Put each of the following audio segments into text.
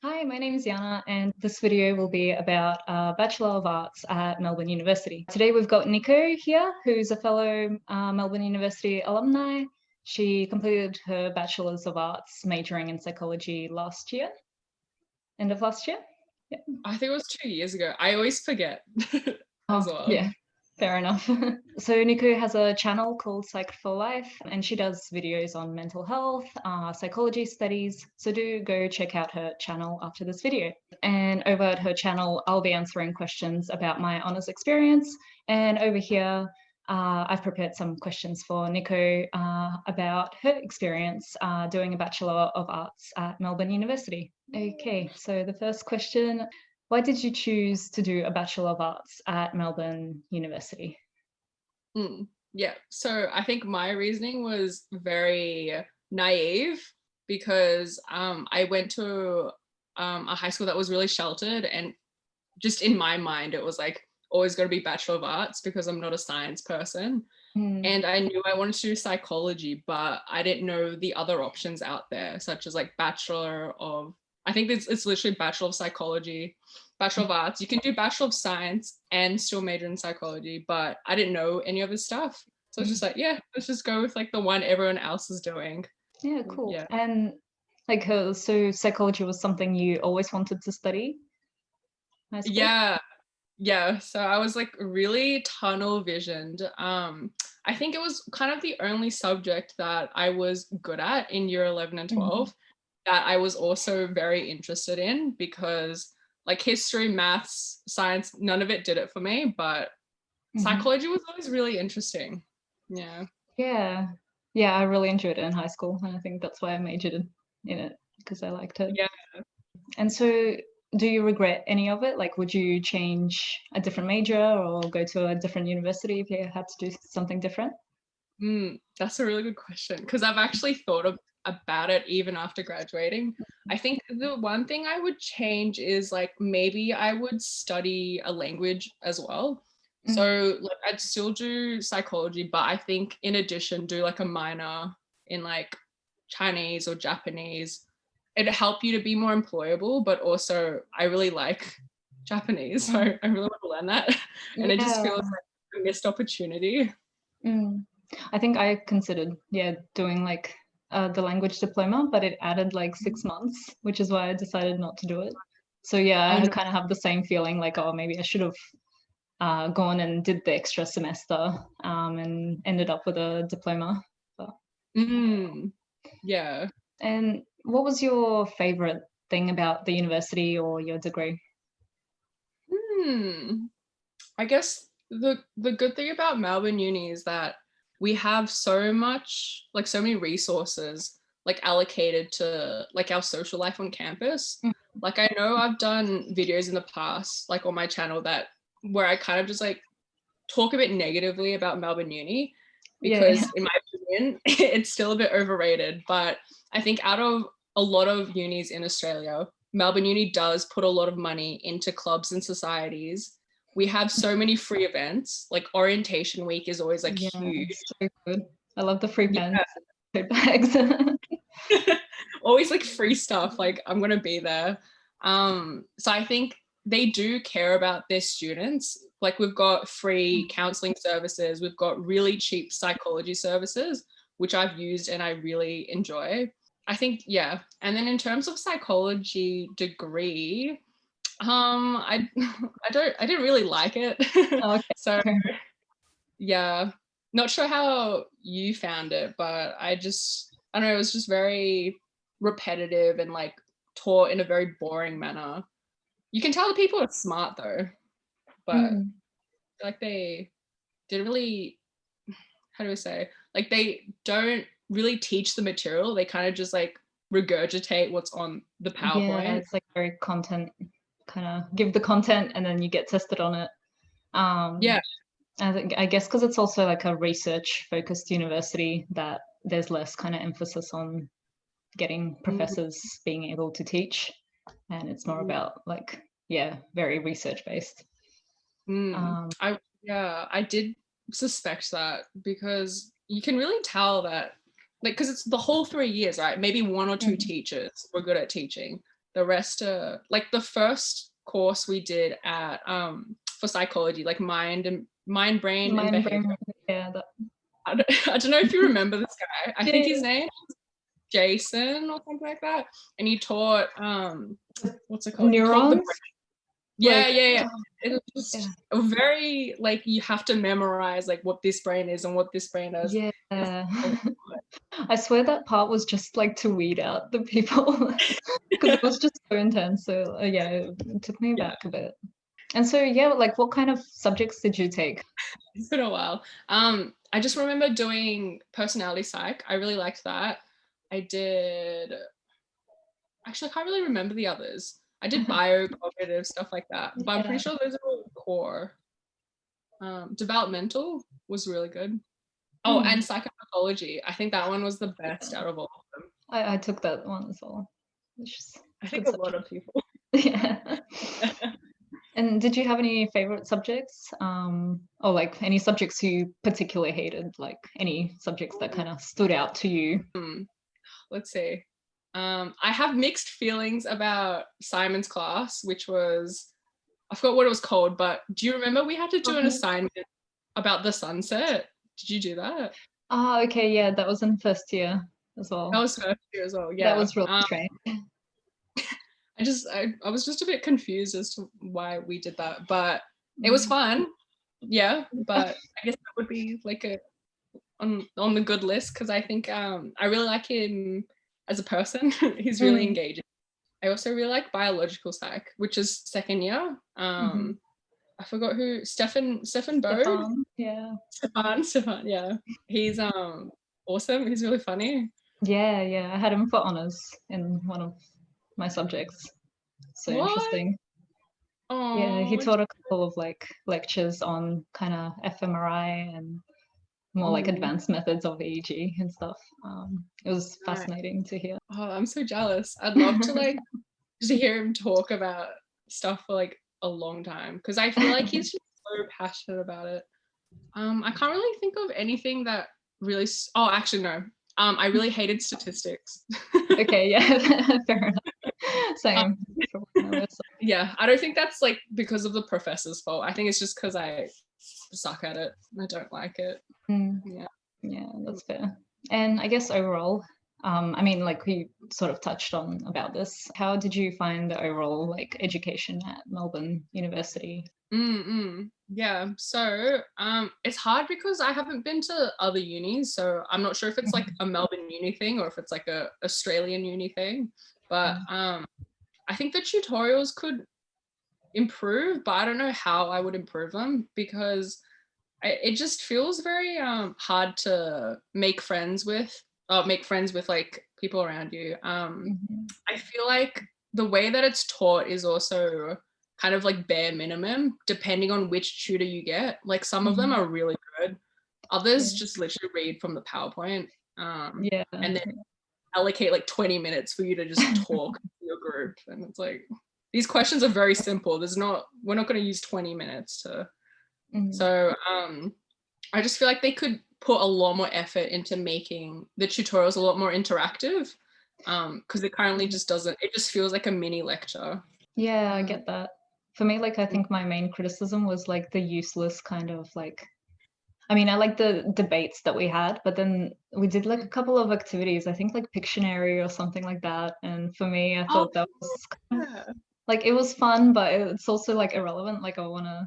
Hi, my name is Yana, and this video will be about Bachelor of Arts at Melbourne University. Today we've got Nikko here, who's a fellow Melbourne University alumni. She completed her Bachelor's of Arts majoring in psychology last year, end of last year. Yeah. I think it was 2 years ago. I always forget as well. Yeah, fair enough. So Nikko has a channel called Psych for Life, and she does videos on mental health, psychology studies. So do go check out her channel after this video. And over at her channel, I'll be answering questions about my honours experience. And over here, I've prepared some questions for Nikko about her experience doing a Bachelor of Arts at Melbourne University. Okay, so the first question, why did you choose to do a Bachelor of Arts at Melbourne University? Yeah, so I think my reasoning was very naive because I went to a high school that was really sheltered, and just in my mind it was like always going to be Bachelor of Arts because I'm not a science person. And I knew I wanted to do psychology, but I didn't know the other options out there, such as like I think it's literally Bachelor of Psychology, Bachelor of Arts. You can do Bachelor of Science and still major in psychology, but I didn't know any of this stuff. So it's just like, yeah, let's just go with like the one everyone else is doing. Yeah, cool. Yeah. And like, so psychology was something you always wanted to study? High school? Yeah. So I was like really tunnel visioned. I think it was kind of the only subject that I was good at in year 11 and 12 that I was also very interested in, because like history, maths, science, none of it did it for me, but psychology was always really interesting. Yeah. Yeah. Yeah, I really enjoyed it in high school, and I think that's why I majored in it, because I liked it. Yeah. And so do you regret any of it? Like, would you change a different major or go to a different university if you had to do something different? That's a really good question, because I've actually about it even after graduating. I think the one thing I would change is like maybe I would study a language as well. So like I'd still do psychology, but I think in addition do like a minor in like Chinese or Japanese. It'd help you to be more employable, but also I really like Japanese, so I really want to learn that. And it just Yeah. feels like a missed opportunity. I think I considered, doing like the language diploma, but it added like 6 months, which is why I decided not to do it. So yeah, I I know. kind of have the same feeling like, oh, maybe I should have gone and did the extra semester and ended up with a diploma. But, Yeah. and what was your favorite thing about the university or your degree? I guess the good thing about Melbourne Uni is that we have so many resources like allocated to like our social life on campus. Like I know I've done videos in the past, like on my channel, that where I kind of just like talk a bit negatively about Melbourne Uni, Yeah. because in my opinion, it's still a bit overrated. But I think out of a lot of unis in Australia, Melbourne Uni does put a lot of money into clubs and societies. We have so many free events, like orientation week is always like Yeah, huge. it's so good. I love the free pens, Yeah. tote bags. Always like free stuff, like I'm gonna be there. So I think they do care about their students. Like we've got free counseling services, we've got really cheap psychology services, which I've used and I really enjoy. I think, yeah. And then in terms of psychology degree, I I didn't really like it. Oh, So okay. yeah, not sure how you found it, but I don't know, it was just very repetitive and like taught in a very boring manner. You can tell the people are smart though, but like they didn't really, how do I say, like they don't really teach the material. They kind of just like regurgitate what's on the Yeah, PowerPoint. it's like very content, kind of give the content and then you get tested on it. Yeah. I guess because it's also like a research focused university that there's less kind of emphasis on getting professors being able to teach, and it's more about like, very research based. I did suspect that, because you can really tell that, like, because it's the whole 3 years, right? Maybe one or two teachers were good at teaching, the rest are like the first course we did at for psychology, like mind, brain, and behavior. Yeah, I don't know if you remember this guy. I think his yeah. name is Jason or something like that. And he taught what's it called? He taught the Neurons. yeah, Like, yeah. It was just a very like you have to memorize like what this brain is and what this brain does. yeah. I swear that part was just like to weed out the people because it was just so intense. So yeah, it took me back a bit. And so yeah, like what kind of subjects did you take? It's been a while. I just remember doing personality psych. I really liked that. I did actually I can't really remember the others. I did biocognitive stuff like that, but I'm pretty sure those are all core. Developmental was really good. Oh, and psychopathology. I think that one was the best out of all of them. I took that one as well. I think a lot of people. Yeah. And did you have any favorite subjects? Or like any subjects you particularly hated? Like any subjects that kind of stood out to you? Let's see. I have mixed feelings about Simon's class, which was, I forgot what it was called, but do you remember we had to do an assignment about the sunset? Did you do that? Oh, okay, yeah, that was in first year as well. That was first year as well, yeah. That was really strange. I was just a bit confused as to why we did that, but it was fun. Yeah, but I guess that would be like a on the good list because I think I really like him as a person. He's really engaging. I also really like biological psych, which is second year. I forgot who Stefan Bode. Yeah. Stefan, yeah. He's awesome. He's really funny. Yeah. I had him for honours in one of my subjects. So interesting. Oh, yeah, he taught a couple of like lectures on kind of fMRI and more like advanced methods of EEG and stuff. It was fascinating to hear. Oh, I'm so jealous. I'd love to like to hear him talk about stuff for like a long time because I feel like he's just so passionate about it. I can't really think of anything that really. Oh, actually, no. I really hated statistics. Okay, yeah, fair enough. Same. Yeah, I don't think that's like because of the professor's fault. I think it's just because I suck at it. I don't like it. Yeah, that's fair. And I guess overall, I mean, like we sort of touched on about this. How did you find the overall like education at Melbourne University? Yeah, so it's hard because I haven't been to other unis, so I'm not sure if it's like a Melbourne uni thing or if it's like a Australian uni thing. But I think the tutorials could improve, but I don't know how I would improve them because it just feels very hard to make friends with like people around you. I feel like the way that it's taught is also kind of like bare minimum depending on which tutor you get. Like some of them are really good, others just literally read from the PowerPoint and then allocate like 20 minutes for you to just talk to your group, and it's like these questions are very simple. We're not going to use 20 minutes to so I just feel like they could put a lot more effort into making the tutorials a lot more interactive because it currently just doesn't. It just feels like a mini lecture. Yeah, I get that. For me, like I think my main criticism was like the useless kind of like, I mean, I like the debates that we had, but then we did like a couple of activities, I think like Pictionary or something like that. And for me, I thought that was kind of, like it was fun, but it's also like irrelevant. Like I want to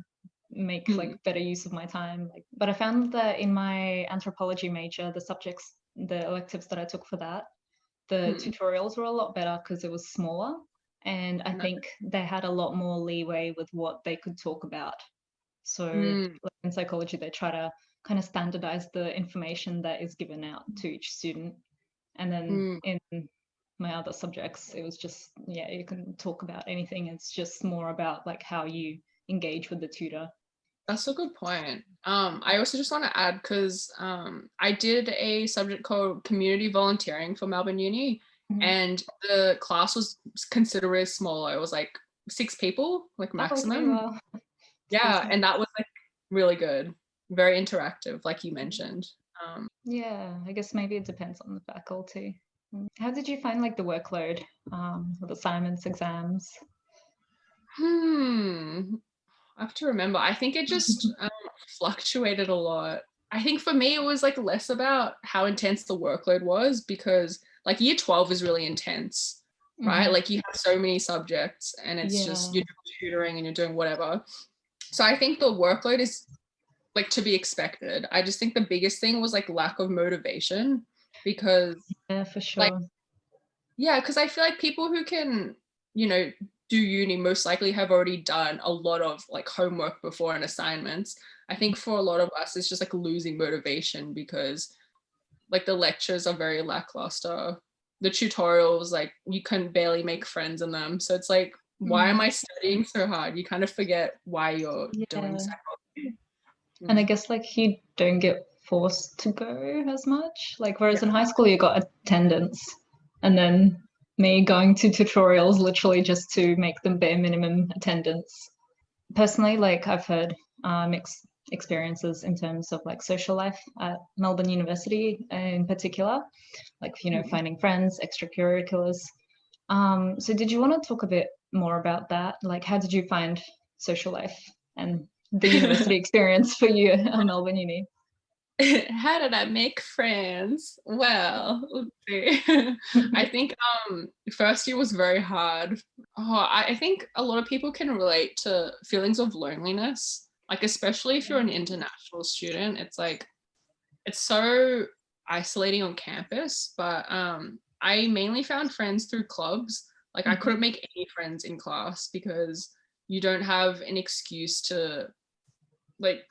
make like better use of my time. Like, but I found that in my anthropology major, the electives that I took for that, the tutorials were a lot better because it was smaller. And I think they had a lot more leeway with what they could talk about. So like in psychology, they try to kind of standardize the information that is given out to each student. And then in my other subjects, it was just, yeah, you can talk about anything. It's just more about like how you engage with the tutor. That's a good point. I also just want to add, because I did a subject called community volunteering for Melbourne Uni, and the class was considerably smaller. It was like 6 people, like maximum. Oh, okay, wow. Yeah, and that was like really good, very interactive, like you mentioned. Yeah, I guess maybe it depends on the faculty. How did you find like the workload with assignments, exams? I have to remember. I think it just fluctuated a lot. I think for me, it was like less about how intense the workload was, because like year 12 is really intense, right? Like you have so many subjects and it's just you're doing tutoring and you're doing whatever. So I think the workload is like to be expected. I just think the biggest thing was like lack of motivation, because Yeah, for like, sure. yeah, because I feel like people who can, you know, do uni most likely have already done a lot of like homework before and assignments. I think for a lot of us, it's just like losing motivation because like the lectures are very lackluster. The tutorials, like you can barely make friends in them. So it's like, why am I studying so hard? You kind of forget why you're doing Yeah. psychology. And I guess like you don't get forced to go as much. Like whereas in high school you got attendance, and then me going to tutorials literally just to make them bare minimum attendance. Personally, like I've heard mixed experiences in terms of like social life at Melbourne University in particular, like finding friends, extracurriculars. So did you want to talk a bit more about that? Like how did you find social life and the university experience for you at Melbourne Uni? How did I make friends? Well, let's see. I think first year was very hard. I think a lot of people can relate to feelings of loneliness, like especially if you're an international student. It's like it's so isolating on campus, but I mainly found friends through clubs. Like I couldn't make any friends in class because you don't have an excuse to like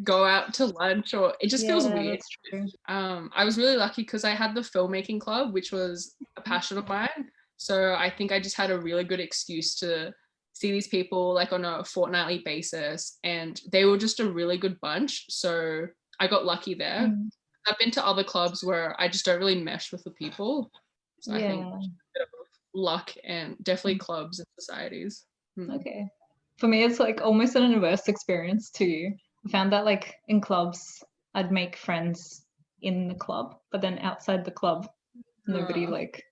go out to lunch, or it just feels Yeah, weird. that's true. I was really lucky because I had the filmmaking club, which was a passion of mine. So I think I just had a really good excuse to see these people like on a fortnightly basis, and they were just a really good bunch. So I got lucky there. I've been to other clubs where I just don't really mesh with the people. So I think Yeah. a bit of luck and definitely clubs and societies. Okay. For me, it's like almost an inverse experience too. I found that like in clubs, I'd make friends in the club, but then outside the club, nobody like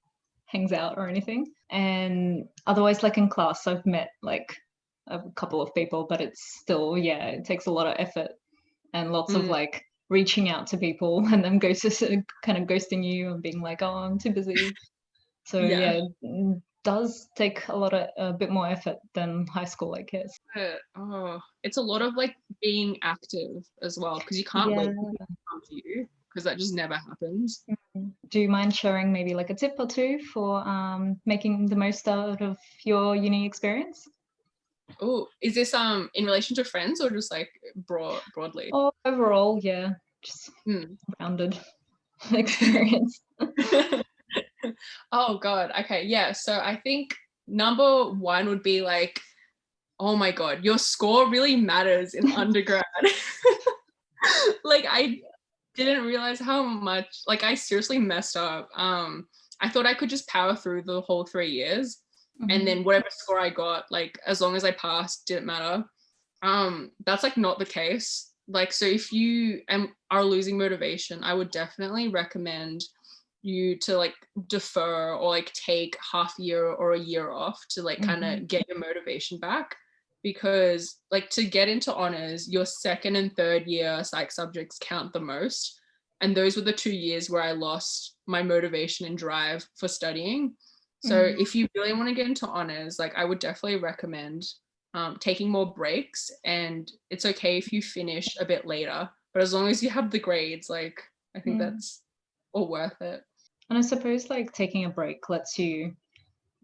hangs out or anything. And otherwise, like in class, I've met like a couple of people, but it's still, yeah, it takes a lot of effort and lots of like reaching out to people and then kind of ghosting you and being like, oh, I'm too busy. So Yeah. yeah, it does take a bit more effort than high school, I guess. It's a lot of like being active as well, because you can't Yeah. wait for people to come to you, because that just never happens. Do you mind sharing maybe like a tip or two for making the most out of your uni experience? Oh, is this in relation to friends or just like broadly? Or overall, yeah, just Hmm. rounded experience. Oh God. Okay. Yeah. So I think number one would be like, oh my God, your score really matters in undergrad. Like I didn't realize how much, like I seriously messed up. I thought I could just power through the whole 3 years, and then whatever score I got, like as long as I passed, didn't matter. That's like not the case. Like, so if you are losing motivation, I would definitely recommend you to like defer or like take half year or a year off to like kind of get your motivation back, because like to get into honors, your second and third year psych subjects count the most, and those were the 2 years where I lost my motivation and drive for studying. So if you really want to get into honors, like I would definitely recommend taking more breaks, and it's okay if you finish a bit later, but as long as you have the grades, like I think that's all worth it. And I suppose like taking a break lets you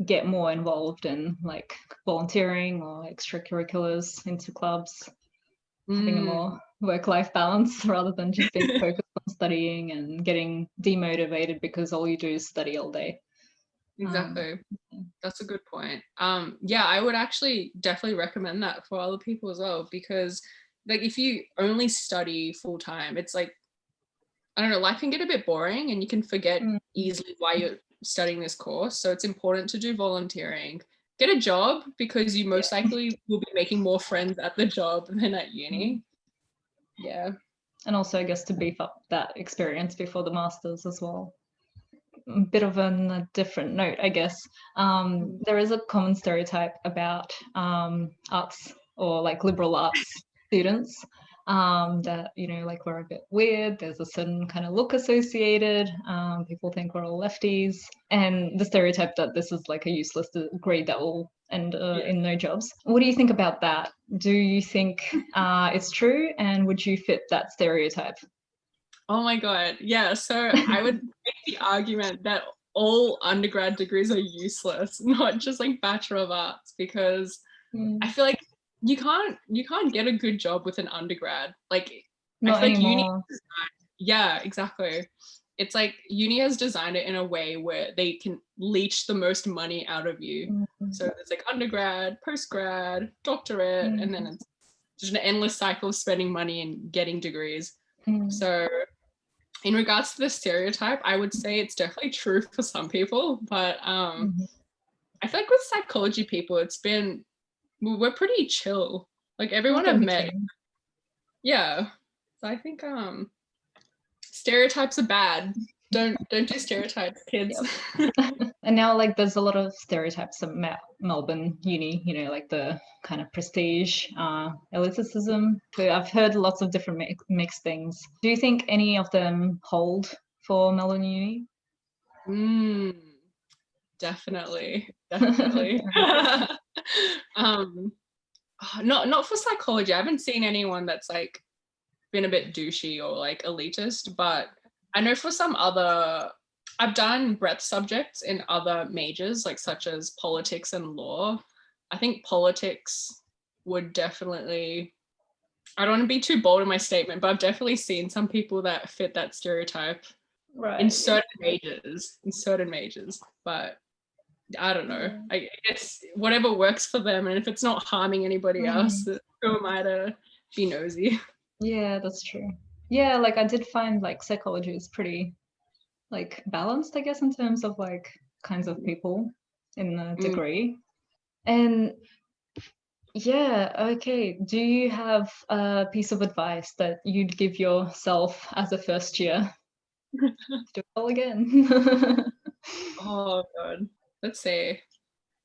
get more involved in like volunteering or extracurriculars into clubs, having a more work-life balance rather than just being focused on studying and getting demotivated because all you do is study all day. Exactly. That's a good point. Yeah, I would actually definitely recommend that for other people as well, because like if you only study full time, it's like, I don't know, life can get a bit boring and you can forget easily why you're studying this course. So it's important to do volunteering. Get a job, because you most likely will be making more friends at the job than at uni. Yeah. And also, I guess, to beef up that experience before the masters as well. a bit of a different note, I guess. There is a common stereotype about arts or like liberal arts students that, you know, like we're a bit weird. There's a certain kind of look associated. People think we're all lefties, and the stereotype that this is like a useless degree that will end in no jobs. What do you think about that? Do you think it's true, and would you fit that stereotype? Oh my God. Yeah. So I would make the argument that all undergrad degrees are useless, not just like Bachelor of Arts, because I feel like you can't get a good job with an undergrad. Like Not I feel like anymore. yeah, exactly. It's like uni has designed it in a way where they can leech the most money out of you. So it's like undergrad, postgrad, doctorate, and then it's just an endless cycle of spending money and getting degrees. So in regards to the stereotype, I would say it's definitely true for some people, but I feel like with psychology people, we're pretty chill. Like everyone I've met, yeah. So I think stereotypes are bad. Don't do stereotypes, kids. And now like there's a lot of stereotypes of Melbourne uni, you know, like the kind of prestige, elitism. So I've heard lots of different mixed things. Do you think any of them hold for Melbourne uni? Definitely. Not for psychology. I haven't seen anyone that's like been a bit douchey or like elitist, but I know for some other, I've done breadth subjects in other majors, like such as politics and law. I think politics would definitely, I don't want to be too bold in my statement, but I've definitely seen some people that fit that stereotype in certain majors, but I don't know. I guess whatever works for them, and if it's not harming anybody else, who am I to be nosy? Yeah, that's true. Yeah, like I did find like psychology is pretty like balanced, I guess, in terms of like kinds of people in the degree. And yeah, okay. Do you have a piece of advice that you'd give yourself as a first year? Do it all again. Oh God, let's see.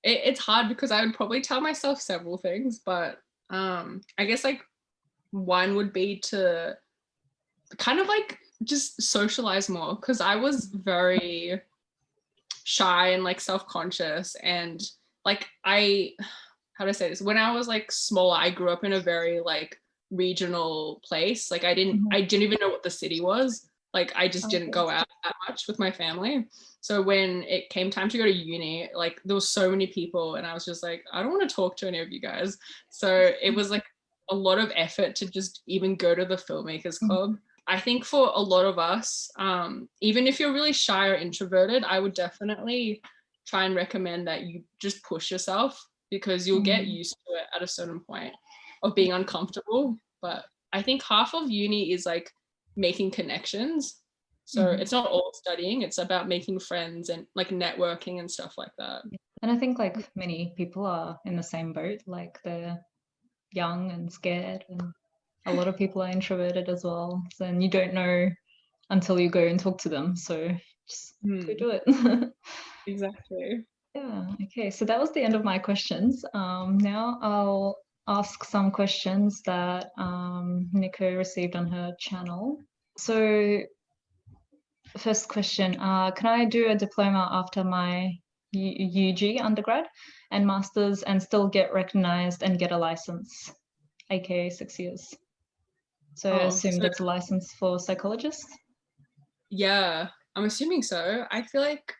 It's hard because I would probably tell myself several things, but I guess like one would be to kind of like just socialize more, because I was very shy and like self-conscious, and like how do I say this? When I was like smaller, I grew up in a very like regional place. Like I didn't even know what the city was. Like I just didn't go out that much with my family. So when it came time to go to uni, like there was so many people and I was just like, I don't want to talk to any of you guys. So it was like a lot of effort to just even go to the filmmakers club. I think for a lot of us, even if you're really shy or introverted, I would definitely try and recommend that you just push yourself, because you'll get used to it at a certain point of being uncomfortable. But I think half of uni is like making connections. So it's not all studying, it's about making friends and like networking and stuff like that. And I think like many people are in the same boat, like they're young and scared, and a lot of people are introverted as well. So, and you don't know until you go and talk to them. So just go do it. Exactly. Yeah, okay. So that was the end of my questions. Now I'll ask some questions that Nikko received on her channel. So first question, can I do a diploma after my UG undergrad and masters and still get recognized and get a license, aka 6 years? So I assume that's a license for psychologists? Yeah, I'm assuming so. I feel like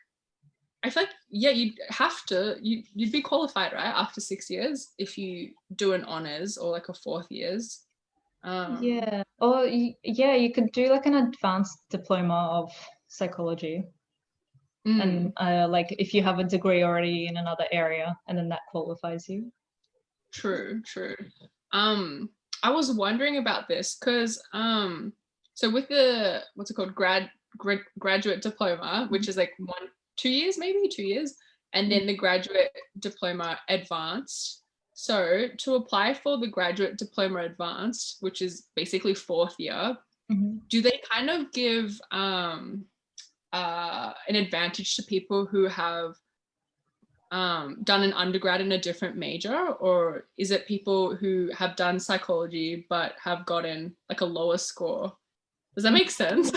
yeah, you'd be qualified, right, after 6 years if you do an honors or like a fourth years. Yeah, or yeah, you could do like an advanced diploma of psychology. And like if you have a degree already in another area, and then that qualifies you. True. I was wondering about this because so with the what's it called, graduate diploma, which is like 2 years, maybe 2 years, and then the graduate diploma advanced. So to apply for the graduate diploma advanced, which is basically fourth year, do they kind of give an advantage to people who have done an undergrad in a different major, or is it people who have done psychology but have gotten like a lower score? Does that make sense?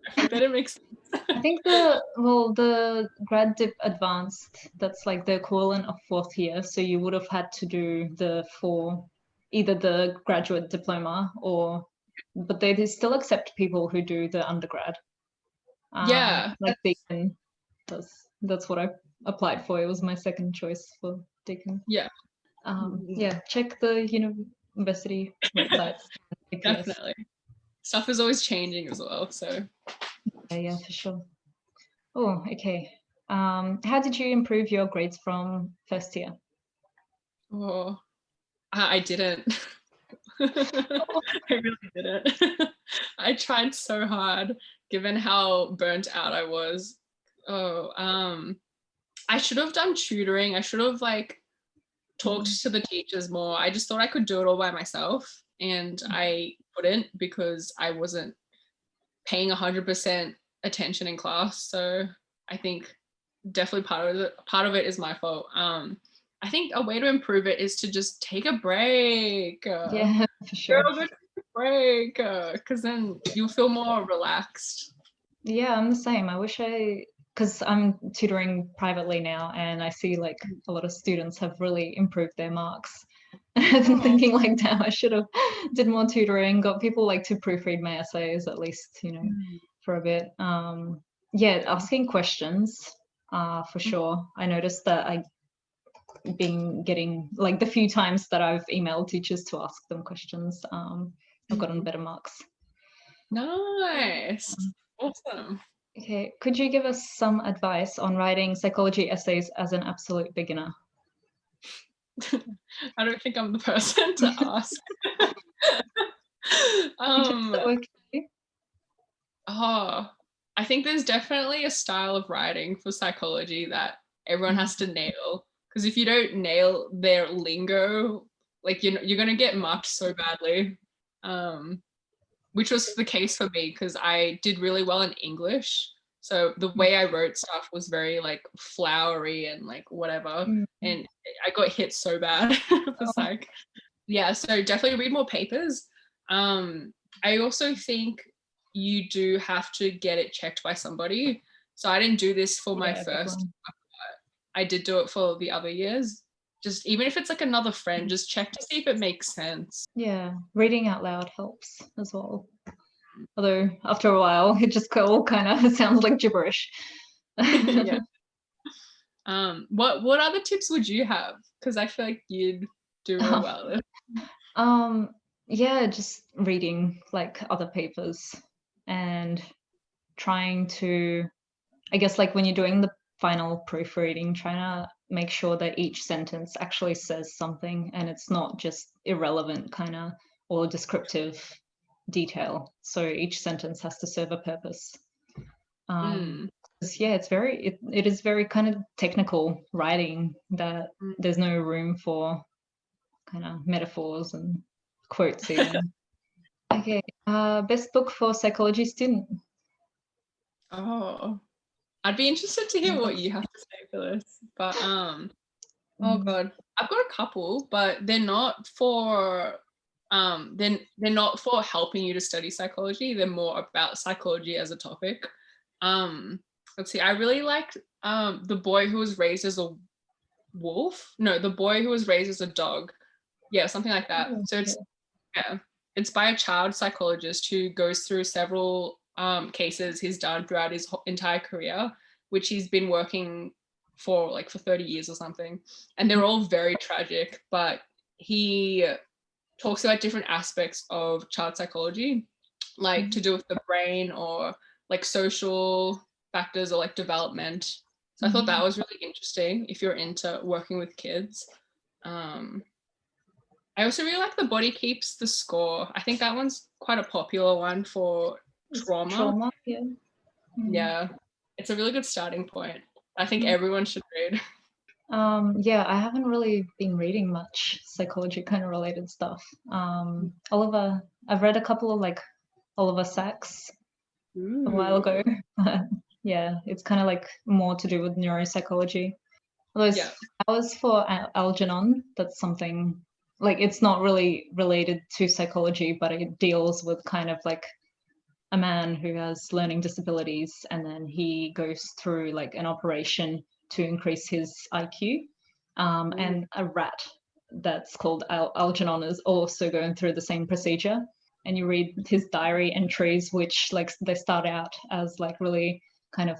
I think that it makes sense. I think the grad dip advanced, that's like the equivalent of 4th year. So you would have had to do either the graduate diploma but they still accept people who do the undergrad. Yeah. Like Deakin does. That's what I applied for. It was my second choice for Deakin. Yeah. Yeah, check the university websites. Definitely. Stuff is always changing as well, so. Yeah, for sure. Oh, okay. How did you improve your grades from 1st year? Oh, I didn't. I really didn't. I tried so hard, given how burnt out I was. I should have done tutoring. I should have like talked to the teachers more. I just thought I could do it all by myself, and I couldn't because I wasn't paying 100% attention in class. So I think definitely part of it is my fault. I think a way to improve it is to just take a break. Yeah, for sure. Take a break, because then you'll feel more relaxed. Yeah, I'm the same. I wish because I'm tutoring privately now, and I see like a lot of students have really improved their marks. I've been thinking like, damn, I should have did more tutoring, got people like to proofread my essays at least, for a bit. Yeah, asking questions, for sure. I noticed that I've been getting like the few times that I've emailed teachers to ask them questions, I've gotten better marks. Nice. Awesome. Okay, could you give us some advice on writing psychology essays as an absolute beginner? I don't think I'm the person to ask. I think there's definitely a style of writing for psychology that everyone has to nail, because if you don't nail their lingo, like you're gonna get marked so badly, which was the case for me because I did really well in English. So the way I wrote stuff was very like flowery and like whatever, and I got hit so bad for psych. Yeah, so definitely read more papers. I also think you do have to get it checked by somebody. So I didn't do this for my first, I did do it for the other years. Just even if it's like another friend, just check to see if it makes sense. Yeah, reading out loud helps as well. Although after a while, it just all kind of sounds like gibberish. Yeah. What other tips would you have? Because I feel like you'd do really well. Yeah, just reading like other papers and trying to, I guess like when you're doing the final proofreading, trying to make sure that each sentence actually says something and it's not just irrelevant kind of or descriptive detail. So each sentence has to serve a purpose. Yeah, it is very kind of technical writing that there's no room for kind of metaphors and quotes even. Okay, best book for psychology student. Oh, I'd be interested to hear what you have to say for this. But oh god, I've got a couple, but they're not for they're not for helping you to study psychology. They're more about psychology as a topic. Let's see. I really liked The Boy Who Was Raised as a Wolf. No, The Boy Who Was Raised as a Dog. Yeah, something like that. So it's by a child psychologist who goes through several cases he's done throughout his entire career, which he's been working for 30 years or something. And they're all very tragic, but he talks about different aspects of child psychology, like to do with the brain or like social factors or like development. So I thought that was really interesting if you're into working with kids. I also really like The Body Keeps the Score. I think that one's quite a popular one for trauma. Yeah. Yeah, it's a really good starting point. I think everyone should read. Yeah, I haven't really been reading much psychology kind of related stuff. I've read a couple of like Oliver Sacks a while ago. Yeah, it's kind of like more to do with neuropsychology. Those flowers for Algernon, that's something like it's not really related to psychology, but it deals with kind of like a man who has learning disabilities, and then he goes through like an operation to increase his IQ. And a rat that's called Algernon is also going through the same procedure. And you read his diary entries, which like they start out as like really kind of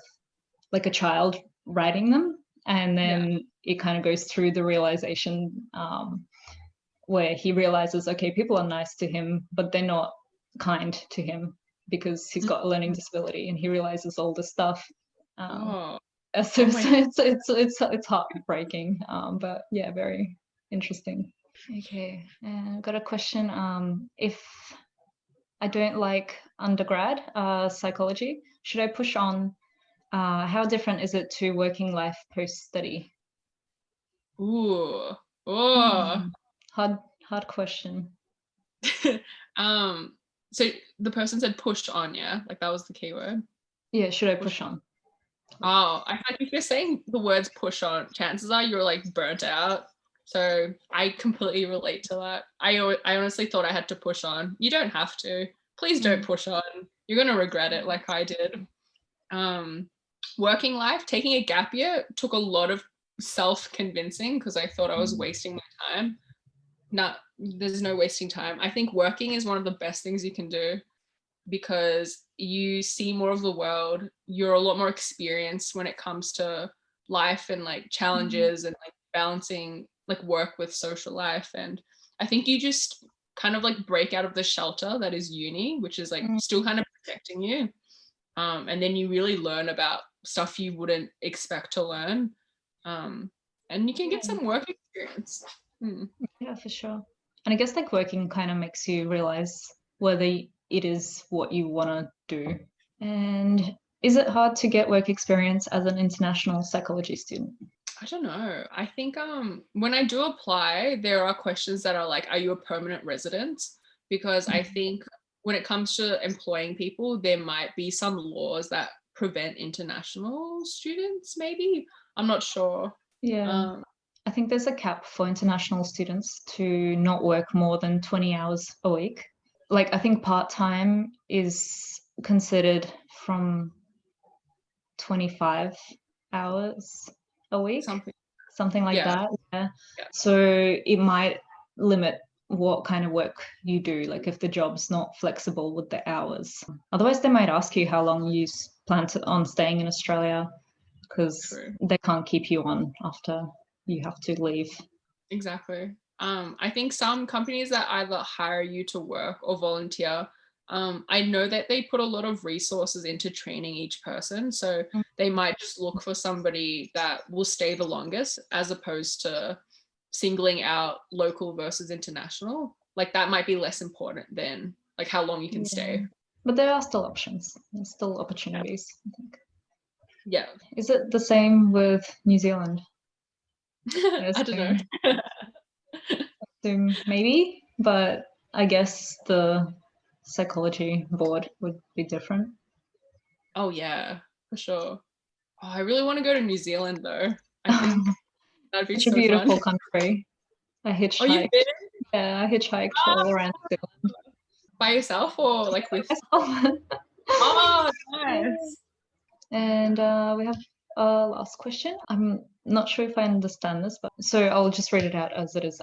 like a child writing them, and then it kind of goes through the realization where he realizes, okay, people are nice to him, but they're not kind to him because he's got a learning disability, and he realizes all this stuff. So it's heartbreaking, but yeah, very interesting. Okay, I've got a question. If I don't like undergrad psychology, should I push on? How different is it to working life post-study? Hard question. So the person said push on, yeah? Like that was the keyword? Yeah, should I push on? Oh, I think if you're saying the words push on, chances are you're like burnt out. So I completely relate to that. I honestly thought I had to push on. You don't have to. Please don't push on. You're going to regret it like I did. Working life, taking a gap year took a lot of self-convincing because I thought I was wasting my time. There's no wasting time. I think working is one of the best things you can do because you see more of the world. You're a lot more experienced when it comes to life and like challenges and like balancing like work with social life. And I think you just kind of like break out of the shelter that is uni, which is like still kind of protecting you. And then you really learn about stuff you wouldn't expect to learn. And you can get some work experience. Yeah, for sure. And I guess like working kind of makes you realize whether it is what you want to do. And is it hard to get work experience as an international psychology student? I don't know. I think when I do apply, there are questions that are like, are you a permanent resident? Because I think when it comes to employing people, there might be some laws that prevent international students, maybe. I'm not sure. Yeah. I think there's a cap for international students to not work more than 20 hours a week. Like, I think part-time is considered from 25 hours a week, something like that. Yeah. So it might limit what kind of work you do, like if the job's not flexible with the hours. Otherwise, they might ask you how long you plan on staying in Australia, because they can't keep you on after you have to leave. Exactly. I think some companies that either hire you to work or volunteer, I know that they put a lot of resources into training each person. So they might just look for somebody that will stay the longest as opposed to singling out local versus international. Like that might be less important than like how long you can stay. But there are still options. There's still opportunities, I think. Yeah. Is it the same with New Zealand? I don't know. Maybe, but I guess the psychology board would be different. Oh yeah, for sure. Oh, I really want to go to New Zealand though. I think that'd be such a beautiful country. I hitchhiked. Oh, you've been? Yeah, I hitchhiked all around New Zealand. By yourself or like with? Myself. Oh, nice. And we have a last question. I'm not sure if I understand this, but so I'll just read it out as it is.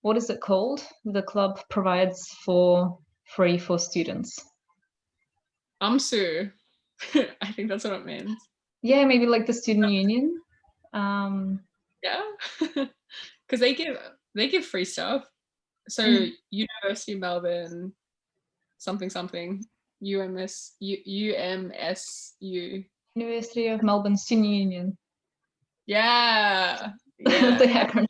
What is it called? The club provides for free for students. UMSU. I think that's what it means. Yeah, maybe like the student union. Yeah, because they give free stuff. So University of Melbourne, something, UMSU. University of Melbourne Student Union. Yeah. The acronym.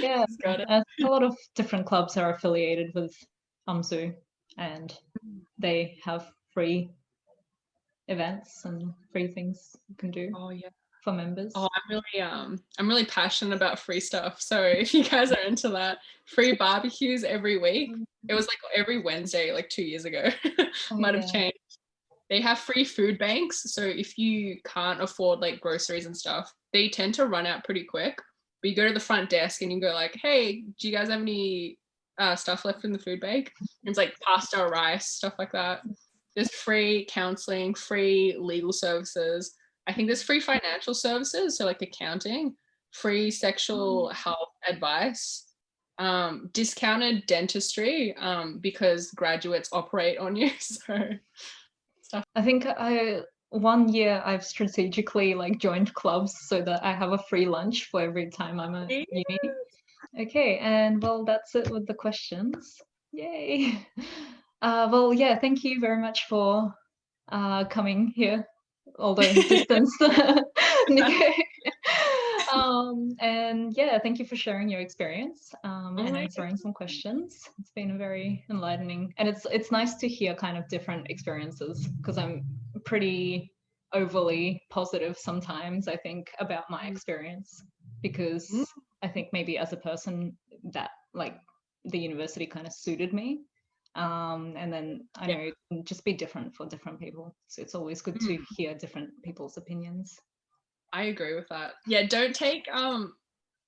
Yeah, a lot of different clubs are affiliated with UMSU, and they have free events and free things you can do. Oh yeah. For members. Oh, I'm really passionate about free stuff. So if you guys are into that, free barbecues every week. It was like every Wednesday, like 2 years ago. Might have changed. they have free food banks. So if you can't afford like groceries and stuff, they tend to run out pretty quick. But you go to the front desk and you go like, hey, do you guys have any stuff left in the food bank? And it's like pasta, rice, stuff like that. There's free counseling, free legal services. I think there's free financial services, so like accounting, free sexual health advice, discounted dentistry, because graduates operate on you. So stuff. I think one year I've strategically like joined clubs so that I have a free lunch for every time I'm at uni. Okay, and well, that's it with the questions. Yay. Well, yeah, thank you very much for coming here, although distance, Nikko. And yeah, thank you for sharing your experience and answering some questions. It's been very enlightening, and it's nice to hear kind of different experiences, because I'm pretty overly positive sometimes, I think, about my experience, because I think maybe as a person that like the university kind of suited me. And then I know it can just be different for different people. So it's always good to hear different people's opinions. I agree with that. Yeah, don't take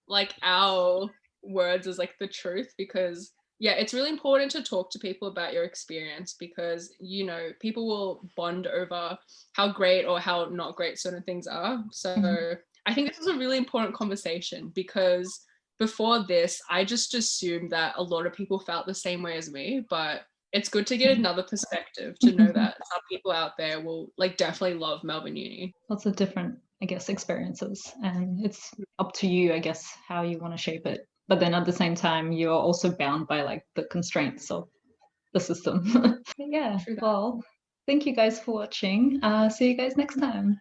like our words as like the truth, because yeah, it's really important to talk to people about your experience, because you know, people will bond over how great or how not great certain things are. So I think this is a really important conversation, because before this, I just assumed that a lot of people felt the same way as me, but it's good to get another perspective to know that some people out there will like definitely love Melbourne Uni. Lots of different, I guess, experiences, and it's up to you, I guess, how you want to shape it. But then at the same time, you're also bound by like the constraints of the system. Yeah, well, thank you guys for watching. See you guys next time.